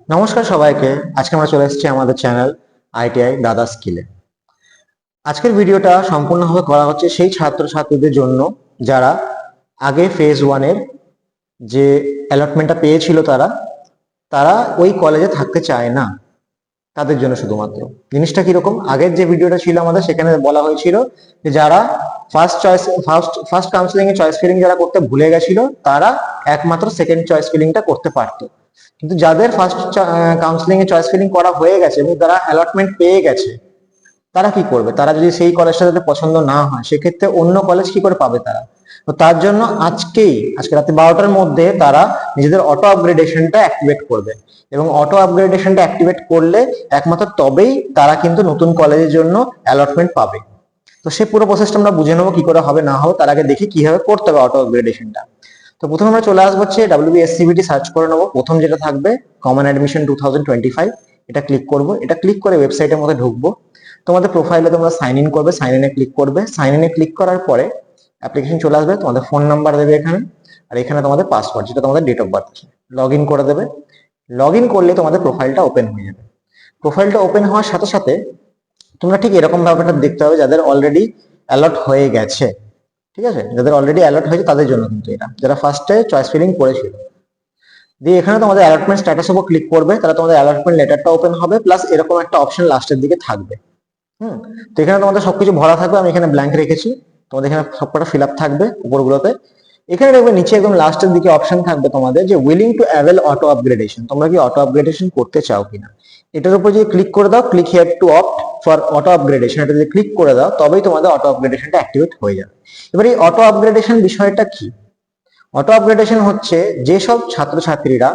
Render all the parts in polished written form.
নমস্কার সবাইকে। আজকে আমরা চলে এসেছি আমাদের চ্যানেল আইটিআই দাদা স্কিলে। আজকের ভিডিওটা সম্পূর্ণভাবে করা হচ্ছে সেই ছাত্রছাত্রীদের জন্য যারা আগে ফেজ ওয়ানের যে অ্যালটমেন্টটা পেয়েছিল তারা তারা ওই কলেজে থাকতে চায় না, তাদের জন্য শুধুমাত্র। জিনিসটা কিরকম, আগের যে ভিডিওটা ছিল আমাদের সেখানে বলা হয়েছিল যে যারা ফার্স্ট কাউন্সিলিং এ চয়েস ফিলিং যারা করতে ভুলে গেছিল তারা একমাত্র সেকেন্ড চয়েস ফিলিংটা করতে পারতো। কিন্তু যাদের ফার্স্ট কাউন্সিলিং এ চয়েস ফিলিং করা হয়ে গেছে এবং তারা অ্যালটমেন্ট পেয়ে গেছে, তারা কি করবে? তারা যদি সেই কলেজটা যাতে পছন্দ না হয় সেক্ষেত্রে অন্য কলেজ কি করে পাবে তারা? তো তার জন্য আজকে রাতে 12টার মধ্যে তারা নিজেদের অটো আপগ্রেডেশনটা অ্যাক্টিভেট করবে, এবং অটো আপগ্রেডেশনটা অ্যাক্টিভেট করলে একমাত্র তবেই তারা কিন্তু নতুন কলেজের জন্য অ্যালটমেন্ট পাবে। তো সেই পুরো প্রসেসটা আমরা বুঝে নেবো কি করে হবে না হবে, তার আগে দেখি কিভাবে করতে হবে অটো আপগ্রেডেশনটা। তো প্রথমে আমরা চলে আসবো হচ্ছে WBSCBT সার্চ করে নেবো। প্রথম যেটা থাকবে কমন অ্যাডমিশন 2025, এটা ক্লিক করব। এটা ক্লিক করে ওয়েবসাইটের মধ্যে ঢুকবো। তোমাদের প্রোফাইলে তোমরা সাইন ইন করবে, সাইন ইনে ক্লিক করবে। সাইন ইনে ক্লিক করার পরে অ্যাপ্লিকেশন চলে আসবে, তোমাদের ফোন নাম্বার দেবে এখানে, আর এখানে তোমাদের পাসওয়ার্ড যেটা তোমাদের ডেট অফ বার্থ আছে, লগ ইন করে দেবে। লগ ইন করলে তোমাদের প্রোফাইলটা ওপেন হয়ে যাবে। প্রোফাইলটা ওপেন হওয়ার সাথে সাথে তোমরা ঠিক এরকম ব্যাপারটা দেখতে হবে যাদের অলরেডি অ্যালট হয়ে গেছে। ঠিক আছে, যাদের অলরেডি অ্যালট হয়েছে তাদের জন্য কিন্তু এটা, যারা ফার্স্টে চয়েস ফিলিং করেছিল। দিয়ে এখানে তোমাদের অ্যালটমেন্ট স্ট্যাটাস উপর ক্লিক করবে, তাহলে তোমাদের অ্যালটমেন্ট লেটারটা ওপেন হবে, প্লাস এরকম একটা অপশন লাস্টের দিকে থাকবে। তো এখানে তোমাদের সবকিছু ভরা থাকবে, আমি এখানে ব্ল্যাঙ্ক রেখেছি। তোমাদের এখানে সবকটা ফিল আপ থাকবে উপরগুলোতে। এখানে দেখবে নিচে একদম লাস্টের দিকে অপশন থাকবে তোমাদের যে willing to avail auto upgradation, তোমরা কি অটো আপগ্রেডেশন করতে চাও কিনা। এটার উপর যদি ক্লিক করে দাও, click here two opt for auto upgradation, এটা যদি ক্লিক করে দাও তবেই তোমাদের অটো আপগ্রেডেশনটা অ্যাক্টিভেট হয়ে যাবে। এবার এই অটো আপগ্রেডেশন বিষয়টা কি? অটো আপগ্রেডেশন হচ্ছে যেসব ছাত্রছাত্রীরা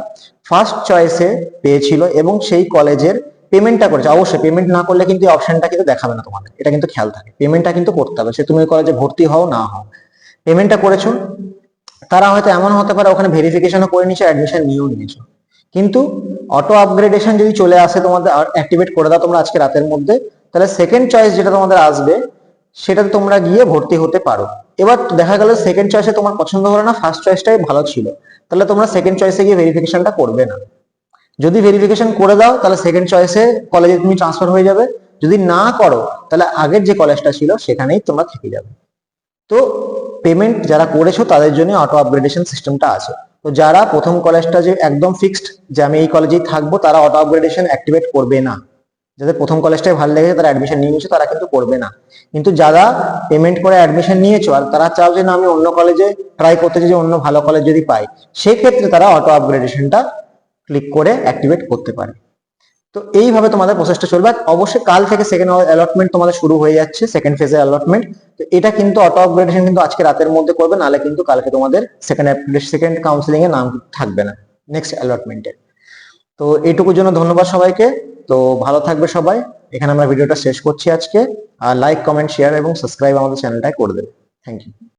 ফার্স্ট চয়েসে পেয়েছিল এবং সেই কলেজের পেমেন্টটা করেছে, অবশ্যই পেমেন্ট না করলে কিন্তু এই অপশনটা কিন্তু দেখাবে না তোমাদের, এটা কিন্তু খেয়াল থাকে। পেমেন্টটা কিন্তু করতে হবে, সে তুমি ওই কলেজে ভর্তি হও না হও, পেমেন্টটা করেছো। তারা হয়তো এমন হতে পারে ওখানে ভেরিফিকেশনও করে নিয়েছো, অ্যাডমিশন নিয়েও নিয়েছো, কিন্তু অটো আপগ্রেডেশন যদি চলে আসে তোমাদের অ্যাক্টিভেট করে দাও তোমরা আজকে রাতের মধ্যে, তাহলে সেকেন্ড চয়েস যেটা তোমাদের আসবে সেটাতে তোমরা গিয়ে ভর্তি হতে পারো। এবার দেখা গেল সেকেন্ড চয়েসে তোমার পছন্দ হলো না, ফার্স্ট চয়েসটাই ভালো ছিল, তাহলে তোমরা সেকেন্ড চয়েসে গিয়ে ভেরিফিকেশনটা করবে না। যদি ভেরিফিকেশন করে দাও তাহলে সেকেন্ড চয়েসে কলেজে তুমি ট্রান্সফার হয়ে যাবে। যদি না করো তাহলে আগের যে কলেজটা ছিল সেখানেই তোমরা থেকে যাবে। তো পেমেন্ট যারা করেছো তাদের জন্য অটো আপগ্রেডেশন সিস্টেমটা আছে। তো যারা প্রথম কলেজটা যে একদম ফিক্সড যে আমি এই কলেজেই থাকবো, তারা অটো আপগ্রেডেশন অ্যাক্টিভেট করবে না। যাদের প্রথম কলেজটাই ভালো লেগেছে তারা অ্যাডমিশন নিয়ে নিয়েছো, তারা কিন্তু করবে না। কিন্তু যারা পেমেন্ট করে অ্যাডমিশন নিয়েছো আর তারা চাও যে না আমি অন্য কলেজে ট্রাই করতে চাই, যে অন্য ভালো কলেজ যদি পাই, সেক্ষেত্রে তারা অটো আপগ্রেডেশনটা ক্লিক করে অ্যাক্টিভেট করতে পারে। তো এইভাবে তোমাদের প্রসেসটা চলবে। আর অবশ্যই কাল থেকে সেকেন্ড অ্যালটমেন্ট তোমাদের শুরু হয়ে যাচ্ছে, সেকেন্ড ফেজের অ্যালটমেন্ট। তো এটা কিন্তু অটো আপগ্রেডেশন কিন্তু আজকে রাতের মধ্যে করবে, নাহলে কিন্তু কালকে তোমাদের সেকেন্ড কাউন্সিলিং এ নাম থাকবে না নেক্সট অ্যালটমেন্টে। তো এইটুকুর জন্য ধন্যবাদ সবাইকে। তো ভালো থাকবে সবাই। এখানে আমরা ভিডিওটা শেষ করছি আজকে। আর লাইক, কমেন্ট, শেয়ার এবং সাবস্ক্রাইব আমাদের চ্যানেলটায় করে দেবে। Thank you.